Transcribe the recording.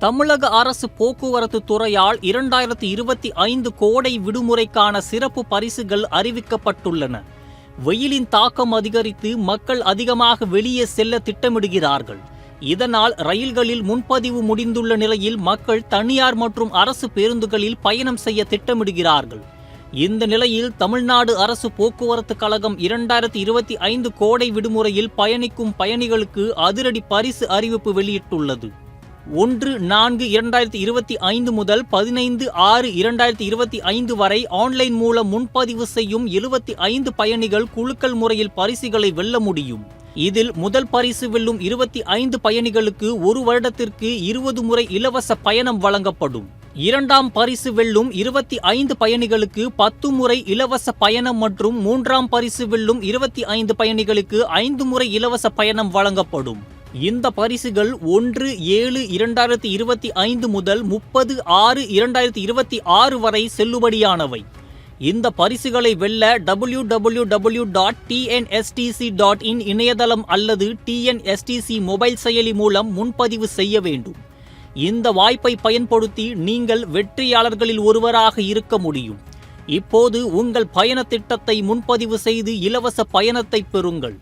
தமிழக அரசு போக்குவரத்து துறையால் 2025 கோடை விடுமுறைக்கான சிறப்பு பரிசுகள் அறிவிக்கப்பட்டுள்ளன. வெயிலின் தாக்கம் அதிகரித்து மக்கள் அதிகமாக வெளியே செல்ல திட்டமிடுகிறார்கள். இதனால் ரயில்களில் முன்பதிவு முடிந்துள்ள நிலையில் மக்கள் தனியார் மற்றும் அரசு பேருந்துகளில் பயணம் செய்ய திட்டமிடுகிறார்கள். இந்த நிலையில் தமிழ்நாடு அரசு போக்குவரத்து கழகம் 2025 கோடை விடுமுறையில் பயணிக்கும் பயணிகளுக்கு அதிரடி பரிசு அறிவிப்பு வெளியிட்டுள்ளது. 1-4-2025 முதல் 15-6-2025 வரை ஆன்லைன் மூலம் முன்பதிவு செய்யும் 75 பயணிகள் குலுக்கல் முறையில் பரிசுகளை வெல்ல முடியும். இதில் முதல் பரிசு வெல்லும் 25 பயணிகளுக்கு 1 வருடத்திற்கு 20 முறை இலவச பயணம் வழங்கப்படும். இரண்டாம் பரிசு வெல்லும் 25 பயணிகளுக்கு 10 முறை இலவச பயணம் மற்றும் மூன்றாம் பரிசு வெல்லும் 25 பயணிகளுக்கு 5 முறை இலவச பயணம் வழங்கப்படும். இந்த பரிசுகள் 1-7-2025 முதல் 30-6-2026 வரை செல்லுபடியானவை. இந்த பரிசுகளை வெல்ல www.tnstc.in இணையதளம் அல்லது TNSTC மொபைல் செயலி மூலம் முன்பதிவு செய்ய வேண்டும். இந்த வாய்ப்பை பயன்படுத்தி நீங்கள் வெற்றியாளர்களில் ஒருவராக இருக்க முடியும். இப்போது உங்கள் பயண திட்டத்தை முன்பதிவு செய்து இலவச பயணத்தை பெறுங்கள்.